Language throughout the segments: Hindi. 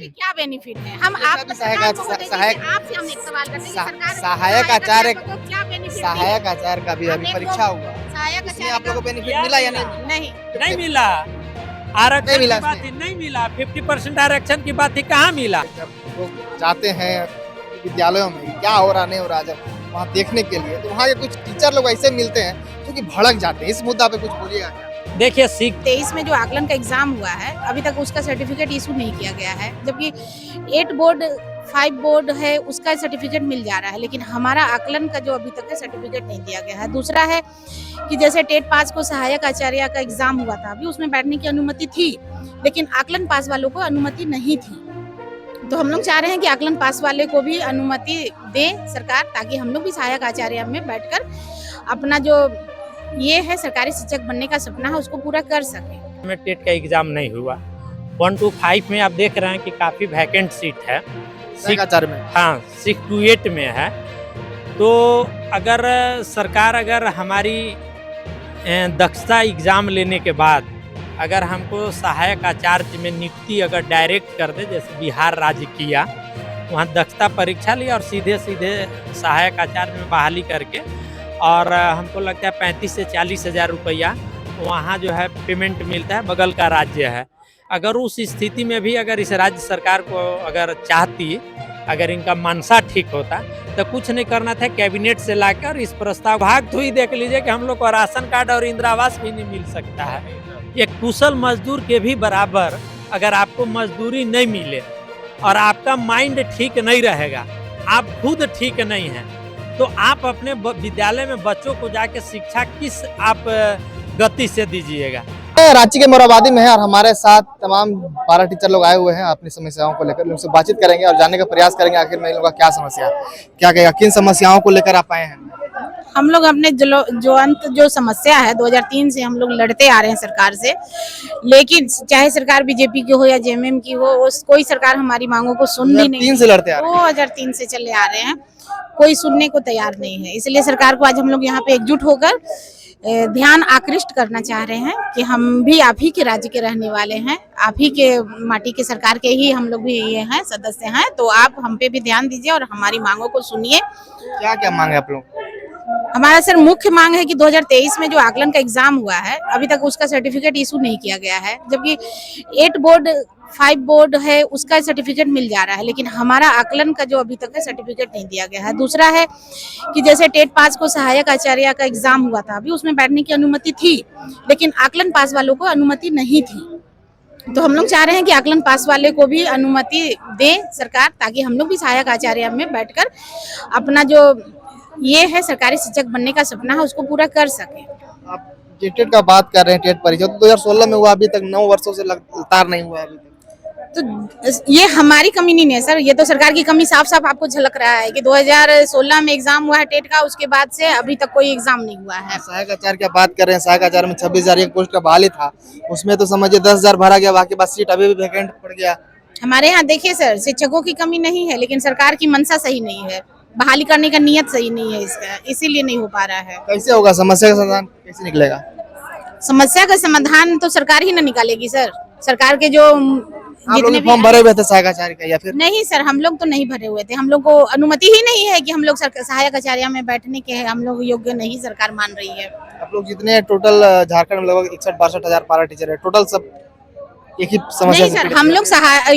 कि क्या बेनिफिट है? हम आप सहायक आपसे हम एक सवाल करते हैं कि सरकार सहायक आचार्य को क्या बेनिफिट सहायक आचार्य का भी अभी परीक्षा हुआ, सहायक इसमें आचार्य आप लोगों को बेनिफिट क्या मिला या मिला? नहीं? नहीं नहीं मिला। आरक्षण मिला की बात इसमें। ही नहीं मिला। 50% आरक्षण की बात ही कहाँ मिला? जब लोग जाते हैं विद्यालयों में क्या हो रहा नहीं हो रहा, जब वहाँ देखने के लिए, तो वहाँ के कुछ टीचर लोग ऐसे मिलते हैं जो कि भड़क जाते हैं। इस मुद्दा पे कुछ बोलिएगा क्या? देखिए सीख 23 में जो आकलन का एग्जाम हुआ है अभी तक उसका सर्टिफिकेट इशू नहीं किया गया है, जबकि 8 बोर्ड 5 बोर्ड है उसका सर्टिफिकेट मिल जा रहा है, लेकिन हमारा आकलन का जो अभी तक है सर्टिफिकेट नहीं दिया गया है। दूसरा है कि जैसे टेट पास को सहायक आचार्य का एग्जाम हुआ था, अभी उसमें बैठने की अनुमति थी, लेकिन आकलन पास वालों को अनुमति नहीं थी। तो हम लोग चाह रहे हैं कि आकलन पास वाले को भी अनुमति दे सरकार, ताकि हम लोग भी सहायक आचार्य में बैठकर अपना जो ये है सरकारी शिक्षक बनने का सपना है उसको पूरा कर सके। में टेट का एग्जाम नहीं हुआ। 1 to 5 में आप देख रहे हैं कि काफ़ी वैकेंट सीट है। सहायक आचार्य में हाँ 6 to 8 में है। तो अगर सरकार अगर हमारी दक्षता एग्ज़ाम लेने के बाद अगर हमको सहायक आचार्य में नियुक्ति अगर डायरेक्ट कर दे, जैसे बिहार राज्य किया, वहाँ दक्षता परीक्षा ली और सीधे सीधे सहायक आचार्य में बहाली करके, और हमको लगता है 35 से 40 हज़ार रुपया वहाँ जो है पेमेंट मिलता है, बगल का राज्य है। अगर उस स्थिति में भी अगर इस राज्य सरकार को अगर चाहती, अगर इनका मनसा ठीक होता, तो कुछ नहीं करना था, कैबिनेट से लाकर इस प्रस्ताव भाग तो ही देख लीजिए कि हम लोग को राशन कार्ड और इंदिरा आवास भी नहीं मिल सकता है। एक कुशल मजदूर के भी बराबर अगर आपको मजदूरी नहीं मिले और आपका माइंड ठीक नहीं रहेगा, आप खुद ठीक नहीं हैं, तो आप अपने विद्यालय में बच्चों को जाके शिक्षा किस आप गति से दीजिएगा। रांची के मोराबादी में है और हमारे साथ तमाम 12 टीचर लोग आए हुए हैं अपनी समस्याओं को लेकर। उनसे बातचीत करेंगे और जानने का प्रयास करेंगे आखिर में इन लोगों का क्या समस्या है, क्या कहेगा, किन समस्याओं को लेकर आप आए हैं? हम लोग अपने जो समस्या है 2003 से हम लोग लड़ते आ रहे हैं सरकार से, लेकिन चाहे सरकार बीजेपी की हो या जेएमएम की हो, कोई सरकार हमारी मांगों को सुन ही नहीं। 2003 से लड़ते आ रहे हैं। 2003 से चले आ रहे हैं, कोई सुनने को तैयार नहीं है। इसलिए सरकार को आज हम लोग यहाँ पे एकजुट होकर ध्यान आकृष्ट करना चाह रहे हैं कि हम भी आप ही के राज्य के रहने वाले हैं, आप ही के माटी के सरकार के ही हम लोग भी ये हैं सदस्य हैं, तो आप हम पे भी ध्यान दीजिए और हमारी मांगों को सुनिए। क्या क्या मांग है आप लोग? हमारा सर मुख्य मांग है कि 2023 में जो आकलन का एग्जाम हुआ है अभी तक उसका सर्टिफिकेट इशू नहीं किया गया है, जबकि 8 बोर्ड 5 बोर्ड है उसका सर्टिफिकेट मिल जा रहा है, लेकिन हमारा आकलन का जो अभी तक है सर्टिफिकेट नहीं दिया गया है। दूसरा है कि जैसे टेट पास को सहायक आचार्य का एग्जाम हुआ था, अभी उसमें बैठने की अनुमति थी, लेकिन आकलन पास वालों को अनुमति नहीं थी। तो हम लोग चाह रहे हैं कि आकलन पास वाले को भी अनुमति दे सरकार, ताकि हम लोग भी सहायक आचार्य में बैठकर अपना जो ये है सरकारी शिक्षक बनने का सपना है उसको पूरा कर सके। आप टेट का बात कर रहे हैं, टेट परीक्षा तो 2016 में हुआ, अभी तक 9 वर्षों से लगातार नहीं हुआ अभी तक। तो ये हमारी कमी नहीं है सर, ये तो सरकार की कमी साफ साफ आपको झलक रहा है कि 2016 में एग्जाम हुआ है टेट का, उसके बाद से अभी तक कोई एग्जाम नहीं हुआ है। सहायक आचार्य की बात कर रहे हैं, सहायक आचार्य में 26,000 एक पोस्ट का बहाली था, उसमें तो समझिए 10,000 भरा गया, बाकी बस सीट अभी भी वैकेंट पड़ गया। हमारे यहाँ देखिए सर, शिक्षकों की कमी नहीं है, लेकिन सरकार की मंशा सही नहीं है, बहाली करने का नियत सही नहीं है इसका, इसीलिए नहीं हो पा रहा है। कैसे होगा, समस्या का समाधान कैसे निकलेगा? समस्या का समाधान तो सरकार ही ना निकालेगी सर। सरकार के जो जितने भी फॉर्म भरे हुए थे सहायक आचार्य का, या फिर नहीं सर, हम लोग तो नहीं भरे हुए थे, हम लोग को अनुमति ही नहीं है कि हम लोग सहायक आचार्य में बैठने के हैं, हम लोग योग्य नहीं सरकार मान रही है। आप लोग जितने टोटल झारखंड में लगभग 61-62 हजार पारा टीचर है, टोटल सब एक ही समस्या नहीं सर, हम लोग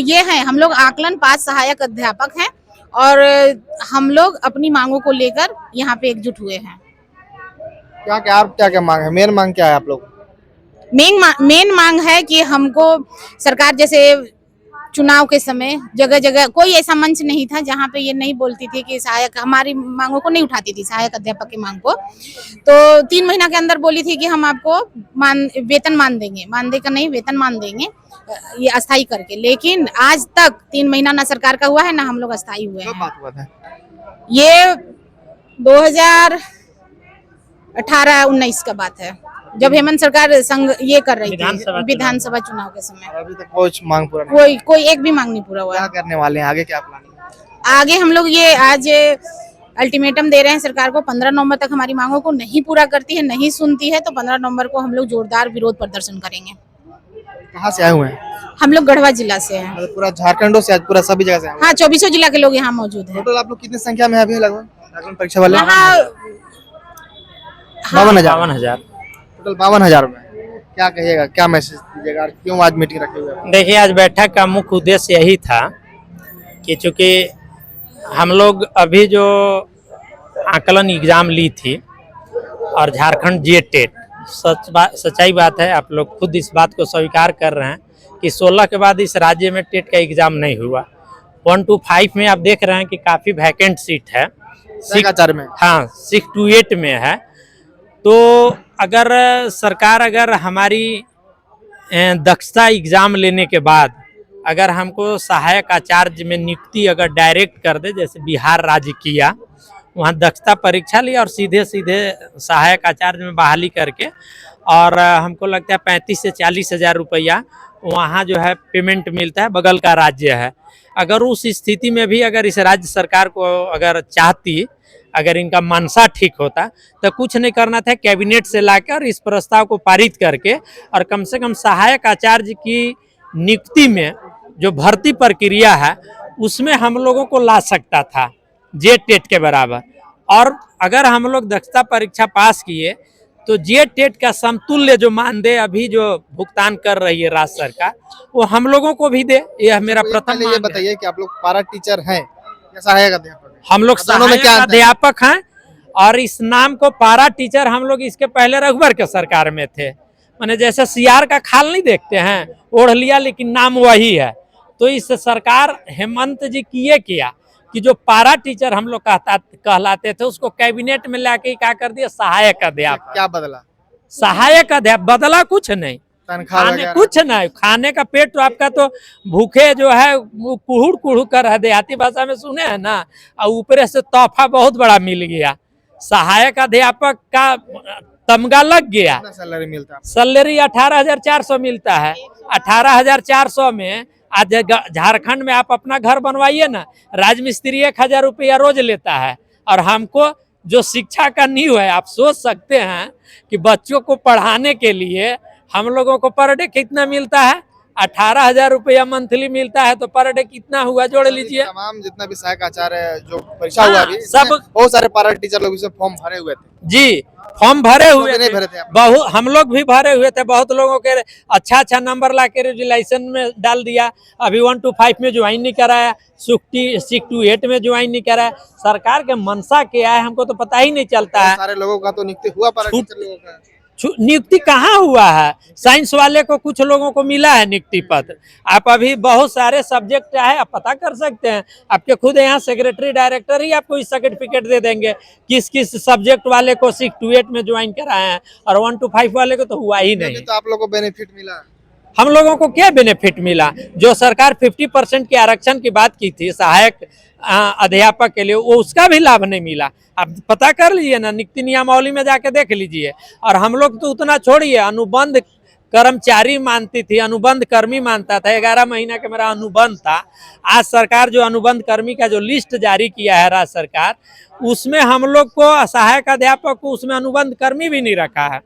ये हैं, हम लोग आकलन पास सहायक अध्यापक हैं और हम लोग अपनी मांगों को लेकर यहाँ पे एकजुट हुए हैं। क्या क्या मांग है, मेन मांग क्या है आप लोग? मेन मांग है कि हमको सरकार, जैसे चुनाव के समय जगह जगह कोई ऐसा मंच नहीं था जहाँ पे ये नहीं बोलती थी कि सहायक हमारी मांगों को नहीं उठाती थी, सहायक अध्यापक की मांग को, तो 3 महीना के अंदर बोली थी कि हम आपको वेतन मान देंगे, वेतन मान देंगे ये अस्थायी करके, लेकिन आज तक 3 महीना ना सरकार का हुआ है ना हम लोग अस्थायी हुए हैं। बात हुआ था ये 2018-19 का बात है, जब हेमंत सरकार संघ ये कर रही थी विधानसभा चुनाव के समय। अभी तक कुछ मांग पूरा नहीं, कोई एक भी मांग नहीं पूरा हुआ। क्या करने वाले हैं आगे, क्या प्लान है? आगे हम लोग ये आज अल्टीमेटम दे रहे हैं सरकार को, 15 नवंबर तक हमारी मांगों को नहीं पूरा करती है, नहीं सुनती है, तो 15 नवंबर को हम लोग जोरदार विरोध प्रदर्शन करेंगे। कहाँ से आए हुए हैं? हम लोग गढ़वा जिला से हैं। मतलब पूरा झारखंडों से, आज पूरा सभी जगह से आए हुए हाँ, 24 जिला के लोग यहाँ मौजूद हैं। हैं। टोटल आप लोग कितनी संख्या में है अभी लगभग आकलन परीक्षा वाले? यहाँ 52,000। 52,000। टोटल 52,000 में क्या कहिएगा, क्या मैसेज दीजिएगा और क्यों आज मीटिंग रखे हुए हैं? देखिए, आज बैठक का मुख्य उद्देश्य यही था कि चूंकि हम लोग अभी जो आकलन एग्जाम ली थी और झारखंड जेटेट, सच्चाई बात है, आप लोग खुद इस बात को स्वीकार कर रहे हैं कि 16 के बाद इस राज्य में टेट का एग्जाम नहीं हुआ। 1 to 5 में आप देख रहे हैं कि काफ़ी वैकेंट सीट है। 6 में हाँ, 6 to 8 में है। तो अगर सरकार अगर हमारी दक्षता एग्ज़ाम लेने के बाद अगर हमको सहायक आचार्य में नियुक्ति अगर डायरेक्ट कर दे, जैसे बिहार राज्य किया, वहाँ दक्षता परीक्षा ली और सीधे सीधे सहायक आचार्य में बहाली करके, और हमको लगता है 35 से 40 हज़ार रुपया वहाँ जो है पेमेंट मिलता है, बगल का राज्य है। अगर उस स्थिति में भी अगर इस राज्य सरकार को अगर चाहती, अगर इनका मनसा ठीक होता, तो कुछ नहीं करना था, कैबिनेट से लाकर इस प्रस्ताव को पारित करके और कम से कम सहायक आचार्य की नियुक्ति में जो भर्ती प्रक्रिया है उसमें हम लोगों को ला सकता था जे टेट के बराबर। और अगर हम लोग दक्षता परीक्षा पास किए तो जे टेट का समतुल्य जो मानदेय अभी जो भुगतान कर रही है राज्य सरकार, वो हम लोगों को भी दे। यह मेरा प्रथम ये बताइए कि आप लोग पारा टीचर हैं या सहायक अध्यापक? हम लोग सहायक अध्यापक हैं, और इस नाम को पारा टीचर हम लोग इसके पहले रघुवर के सरकार में थे। माने जैसे सियार का खाल नहीं देखते हैं, ओढ़ लिया लेकिन नाम वही है। तो इस सरकार हेमंत जी किए किया कि जो पारा टीचर हम लोग कहलाते थे उसको कैबिनेट में लाके क्या कर दिया, सहायक अध्यापक। क्या बदला? सहायक अध्यापक बदला कुछ नहीं, तनख्वाह कुछ नहीं, खाने का पेट तो आपका तो भूखे जो है कुहुड़ कुहुड़ कर है, देहाती भाषा में सुने हैं ना, और ऊपर से तोहफा बहुत बड़ा मिल गया। सहायक अध्यापक का तमगा लग गया। सैलरी मिलता है? सैलरी 18,400 मिलता है। 18,400 में आज झारखंड में आप अपना घर बनवाइए ना, राजमिस्त्री 1,000 रुपया रोज लेता है, और हमको जो शिक्षा का नींव है, आप सोच सकते हैं कि बच्चों को पढ़ाने के लिए हम लोगों को पर डे कितना मिलता है, 18,000 रुपया मंथली मिलता है। तो पर डे कितना हुआ, जोड़ लीजिए। तमाम जितना भी सहायक आचार्य जो परीक्षा हुआ अभी, सब बहुत सारे पारा टीचर लोग इसमें फॉर्म भरे हुए थे। जी, फॉर्म भरे हुए नहीं थे, भरे थे बहुत हम लोग भी भरे हुए थे। बहुत लोगों के अच्छा नंबर ला के रेजुलेशन में डाल दिया। अभी 1 to 5 में ज्वाइन नहीं कराया, 6 to 8 में ज्वाइन नहीं कराया। सरकार के मनसा क्या है हमको तो पता ही नहीं चलता है। सारे लोगों का तो नियुक्ति हुआ, पारा टीचर लोगों का नियुक्ति कहाँ हुआ है? साइंस वाले को कुछ लोगों को मिला है नियुक्ति पत्र। आप अभी बहुत सारे सब्जेक्ट है, आप पता कर सकते हैं, आपके खुद यहाँ सेक्रेटरी डायरेक्टर ही आपको इस सर्टिफिकेट दे देंगे किस किस सब्जेक्ट वाले को 6 to 8 में ज्वाइन कराए हैं, और 1 to 5 वाले को तो हुआ ही नहीं। तो आप लोगों को बेनिफिट मिला? हम लोगों को क्या बेनिफिट मिला? जो सरकार 50% के आरक्षण की बात की थी सहायक अध्यापक के लिए, वो उसका भी लाभ नहीं मिला। आप पता कर लीजिए ना, नियुक्ति नियमावली में जाके देख लीजिए। और हम लोग तो उतना छोड़िए, अनुबंध कर्मचारी मानती थी, अनुबंध कर्मी मानता था। 11 महीना का मेरा अनुबंध था। आज सरकार जो अनुबंध कर्मी का जो लिस्ट जारी किया है राज्य सरकार, उसमें हम लोग को सहायक अध्यापक को उसमें अनुबंध कर्मी भी नहीं रखा है।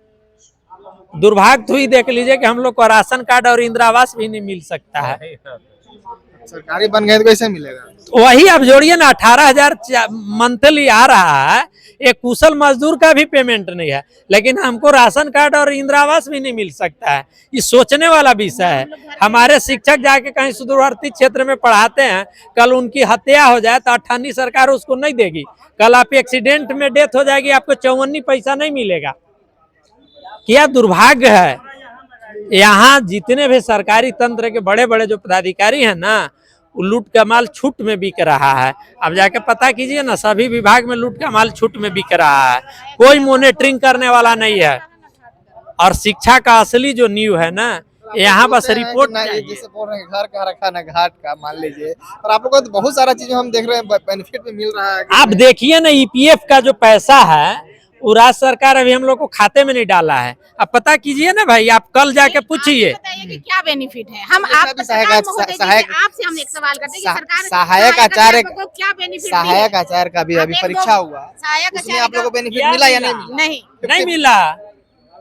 दुर्भाग्य तो ही देख लीजिए कि हम लोग को राशन कार्ड और इंदिरा आवास भी नहीं मिल सकता है। सरकारी बन गए तो कैसे मिलेगा? वही आप जोड़िए ना, 18,000 मंथली आ रहा है, एक कुशल मजदूर का भी पेमेंट नहीं है, लेकिन हमको राशन कार्ड और इंदिरा आवास भी नहीं मिल सकता है। ये सोचने वाला विषय है। हमारे शिक्षक जाके कहीं सुदूरवर्ती क्षेत्र में पढ़ाते हैं, कल उनकी हत्या हो जाए तो 58 सरकार उसको नहीं देगी। कल आप एक्सीडेंट में डेथ हो जाएगी, आपको 54 पैसा नहीं मिलेगा। क्या दुर्भाग्य है। यहाँ जितने भी सरकारी तंत्र के बड़े बड़े जो पदाधिकारी हैं ना, वो लूट का माल छूट में बिक रहा है। अब जाके पता कीजिए ना, सभी विभाग में लूट का माल छूट में बिक रहा है, कोई मॉनिटरिंग करने वाला नहीं है। और शिक्षा का असली जो नींव है ना, यहाँ बस रिपोर्ट जैसे बोल रहे हैं घर का रखा ना घाट का, मान लीजिए। और आप लोगों को तो बहुत सारा चीज हम देख रहे हैं बेनिफिट में मिल रहा है। आप देखिए ना, ईपीएफ का जो पैसा है वो राज्य सरकार अभी हम लोग को खाते में नहीं डाला है। अब पता कीजिए ना भाई, आप कल जाके पूछिए कि क्या बेनिफिट है। हम सहायक आपसे हम एक सवाल करते हैं कि सरकार सहायक आचार्य को क्या बेनिफिट, सहायक आचार्य का भी अभी परीक्षा हुआ, उसमें आप लोगों को बेनिफिट मिला या नहीं मिला? नहीं मिला।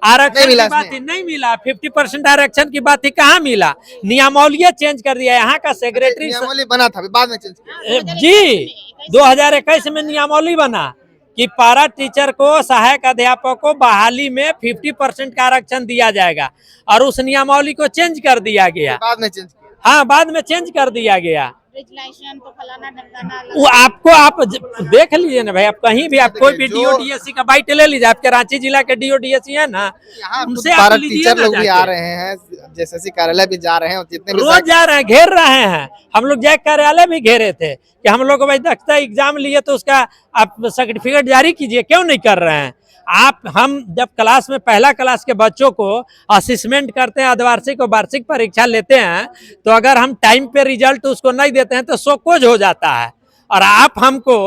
आरक्षण मिला की बात इसमें। ही नहीं मिला, 50% आरक्षण की बात ही कहाँ मिला। नियमावली चेंज कर दिया, यहाँ का सेक्रेटरी नियमावली बना था, अभी बाद में चेंज किया। जी 2021 में नियमावली बना कि पारा टीचर को, सहायक अध्यापक को बहाली में 50% का आरक्षण दिया जाएगा, और उस नियमावली को चेंज कर दिया गया। बाद में चेंज किया। हाँ, बाद में चेंज कर दिया गया। तो फलाना ढमकाना वो आपको आप देख लीजिए ना भाई, आप कहीं भी आप कोई भी जो- डीओ डीएससी का बाइट ले लीजिए, आपके रांची जिला के डीओ डीएससी है ना, यहाँ उनसे आप पारा लीजिए टीचर ना लोग भी आ जाके। रहे हैं, जेएसएससी कार्यालय भी जा रहे हैं, और जितने भी रोज जा रहे हैं, घेर रहे हैं। हम लोग जैक कार्यालय भी घेरे थे कि हम लोग को भाई दक्षता एग्जाम लिए तो उसका आप सर्टिफिकेट जारी कीजिए, क्यों नहीं कर रहे हैं आप। हम जब क्लास में पहला क्लास के बच्चों को असेसमेंट करते हैं, अर्धवार्षिक और वार्षिक परीक्षा लेते हैं, तो अगर हम टाइम पे रिजल्ट उसको नहीं देते हैं तो शोकोज हो जाता है। और आप हमको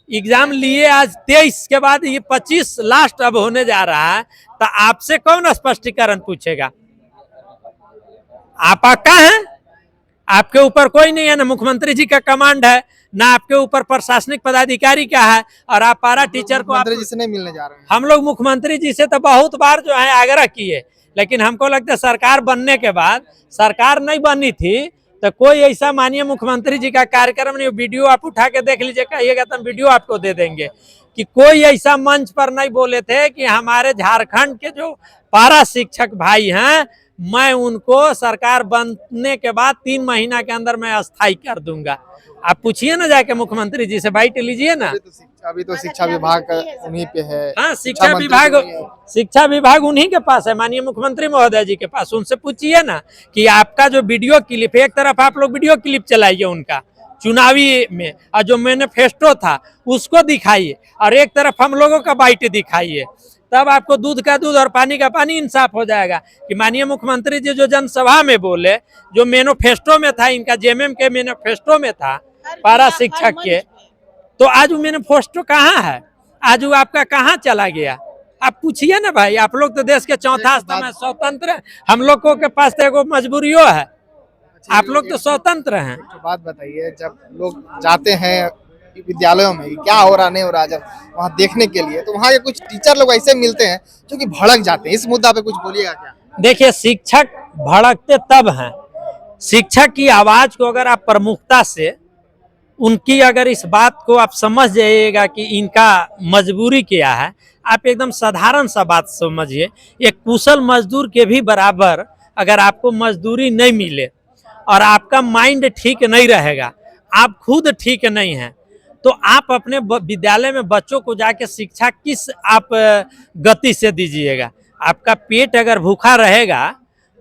एग्जाम लिए आज 23 के बाद ये 25 लास्ट अब होने जा रहा है, तो आपसे कौन स्पष्टीकरण पूछेगा। आप कहाँ हैं? आपके ऊपर कोई नहीं है, ना मुख्यमंत्री जी का कमांड है, ना आपके ऊपर प्रशासनिक पदाधिकारी का है, और आप पारा टीचर को आप, मुख्यमंत्री जी से नहीं मिलने जा रहे हैं। हम लोग मुख्यमंत्री जी से तो बहुत बार जो है आग्रह किए, लेकिन हमको लगता है सरकार बनने के बाद, सरकार नहीं बनी थी तो कोई ऐसा माननीय मुख्यमंत्री जी का कार्यक्रम नहीं। वीडियो आप उठा के देख लीजिए, कहिएगा तो हम वीडियो आपको दे देंगे कि कोई ऐसा मंच पर नहीं बोले थे कि हमारे झारखंड के जो पारा शिक्षक भाई हैं, मैं उनको सरकार बनने के बाद 3 महीना के अंदर मैं अस्थायी कर दूंगा। आप पूछिए ना जाके मुख्यमंत्री जी से, बाइट लीजिए ना। अभी तो शिक्षा विभाग का उन्हीं पे है। हाँ, शिक्षा मंत्री विभाग, तो नहीं है। शिक्षा विभाग उन्हीं के पास है, माननीय मुख्यमंत्री महोदय जी के पास। उनसे पूछिए ना कि आपका जो वीडियो क्लिप, एक तरफ आप लोग वीडियो क्लिप चलाइए उनका चुनावी में, और जो मैनिफेस्टो था उसको दिखाइए, और एक तरफ हम लोगों का बाइट दिखाइए, तब आपको दूध का दूध और पानी का पानी इंसाफ हो जाएगा। कि माननीय मुख्यमंत्री जी जो जनसभा में बोले, जो मैनिफेस्टो में था, इनका जेएमएम के मैनिफेस्टो में था पारा शिक्षक के, तो आज वो मैनिफेस्टो कहाँ है? आज वो आपका कहाँ चला गया? आप पूछिए ना भाई। आप लोग तो देश के चौथा स्तंभ है, स्वतंत्र है। हम लोगों के पास तो एगो मजबूरियों है, आप लोग तो स्वतंत्र हैं। तो बात बताइए, जब लोग जाते हैं विद्यालयों में क्या हो रहा नहीं हो रहा, जब वहाँ देखने के लिए, तो वहाँ के कुछ टीचर लोग ऐसे मिलते हैं जो कि भड़क जाते हैं। इस मुद्दा पे कुछ बोलिएगा क्या? देखिए, शिक्षक भड़कते तब हैं, शिक्षक की आवाज को अगर आप प्रमुखता से, उनकी अगर इस बात को आप समझ जाइएगा कि इनका मजबूरी क्या है, आप एकदम साधारण सा बात समझिए। एक कुशल मजदूर के भी बराबर अगर आपको मजदूरी नहीं मिले और आपका माइंड ठीक नहीं रहेगा, आप खुद ठीक नहीं हैं, तो आप अपने विद्यालय में बच्चों को जाके शिक्षा किस आप गति से दीजिएगा। आपका पेट अगर भूखा रहेगा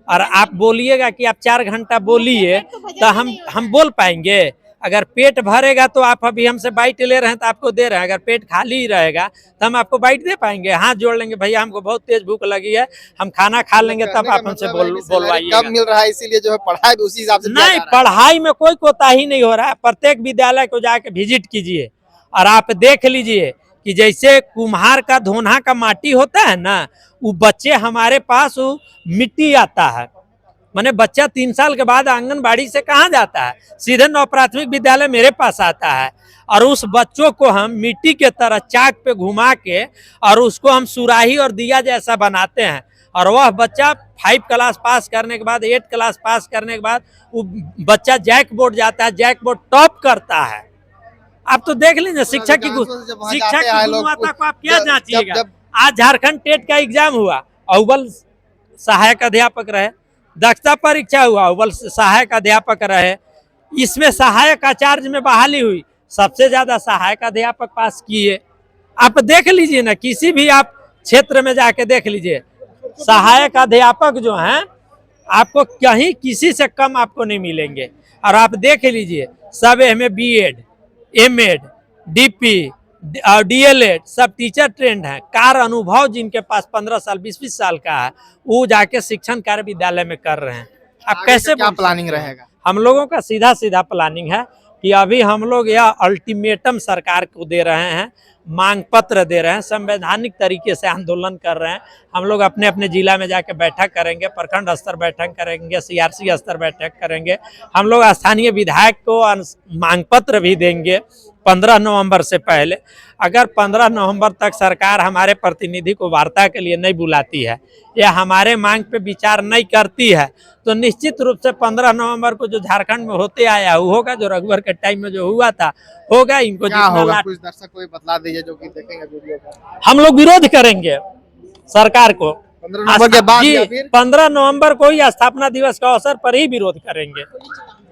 और आप बोलिएगा कि आप 4 घंटा बोलिए, तो हम बोल पाएंगे? अगर पेट भरेगा तो आप अभी हमसे बाइट ले रहे हैं तो आपको दे रहे हैं, अगर पेट खाली ही रहेगा तो हम आपको बाइट दे पाएंगे? हाथ जोड़ लेंगे, भैया हमको बहुत तेज भूख लगी है, हम खाना खा लेंगे, तब आप हमसे बोलवाइएगा। कब मिल रहा है, इसीलिए जो है पढ़ाई भी उसी हिसाब से नहीं, पढ़ाई में कोई कोताही नहीं हो रहा है। प्रत्येक विद्यालय को जाके विजिट कीजिए और आप देख लीजिए कि जैसे कुम्हार का धोना का माटी होता है ना, वो बच्चे हमारे पास वो मिट्टी आता है। माने बच्चा 3 साल के बाद आंगनबाड़ी से कहाँ जाता है, सीधे 9 प्राथमिक विद्यालय मेरे पास आता है, और उस बच्चों को हम मिट्टी के तरह चाक पे घुमा के और उसको हम सुराही और दिया जैसा बनाते हैं, और वह बच्चा 5 क्लास पास करने के बाद, 8 क्लास पास करने के बाद वो बच्चा जैक बोर्ड जाता है, जैक बोर्ड टॉप करता है। आप तो देख लीजिए शिक्षा की गुणवत्ता को आप क्या जांचिएगा। आज झारखंड टेट का एग्जाम हुआ, अव्वल सहायक अध्यापक रहे, दक्षता परीक्षा हुआ, अव्वल सहायक अध्यापक रहे, इसमें सहायक आचार्य में बहाली हुई, सबसे ज्यादा सहायक अध्यापक पास किए। आप देख लीजिए ना, किसी भी आप क्षेत्र में जाके देख लीजिए, सहायक अध्यापक जो हैं आपको कहीं किसी से कम आपको नहीं मिलेंगे। और आप देख लीजिए, सब में बीएड, एमएड, डीपी और डीएलएड सब टीचर ट्रेंड हैं। कार अनुभव जिनके पास 15 साल 20-20 साल का है, वो जाके शिक्षण कार्य विद्यालय में कर रहे हैं। आप कैसे क्या प्लानिंग रहेगा? हम लोगों का सीधा प्लानिंग है कि अभी हम लोग यह अल्टीमेटम सरकार को दे रहे हैं, मांग पत्र दे रहे हैं, संवैधानिक तरीके से आंदोलन कर रहे हैं। हम लोग अपने अपने जिला में जाके बैठक करेंगे, प्रखंड स्तर बैठक करेंगे, सीआरसी स्तर बैठक करेंगे। हम लोग स्थानीय विधायक को मांग पत्र भी देंगे 15 नवंबर से पहले। अगर 15 नवंबर तक सरकार हमारे प्रतिनिधि को वार्ता के लिए नहीं बुलाती है या हमारे मांग पे विचार नहीं करती है तो निश्चित रूप से 15 नवंबर को जो झारखंड में होते आया वो होगा, जो रघुवर के टाइम में जो हुआ था होगा। इनको क्या जितना होगा, लाठ- कुछ दर्शक को भी बतला दीजिए जो कि देखेंगे वीडियो को। हम लोग विरोध करेंगे सरकार को 15 नवंबर के बाद जी, या फिर 15 नवंबर को ही स्थापना दिवस का अवसर पर ही विरोध करेंगे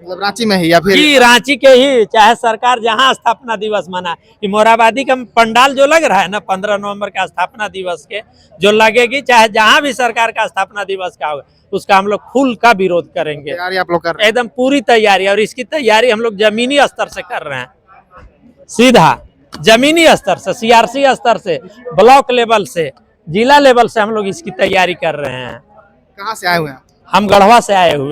मतलब रांची में ही या फिर जी, रांची के ही, चाहे सरकार जहां स्थापना दिवस मना। ये मोराबादी का पंडाल जो लग रहा है ना 15 नवंबर का स्थापना दिवस के जो लगेगी, चाहे जहां भी सरकार का स्थापना दिवस का होगा उसका हम लोग फुल का विरोध करेंगे। तैयारी आप लोग कर रहे हैं? एकदम पूरी तैयारी, और इसकी तैयारी हम लोग जमीनी स्तर से कर रहे हैं, सीधा जमीनी स्तर से, सीआरसी स्तर से, ब्लॉक लेवल से, जिला लेवल से हम लोग इसकी तैयारी कर रहे हैं। कहाँ से आए हुए हैं? हम गढ़वा से आए हुए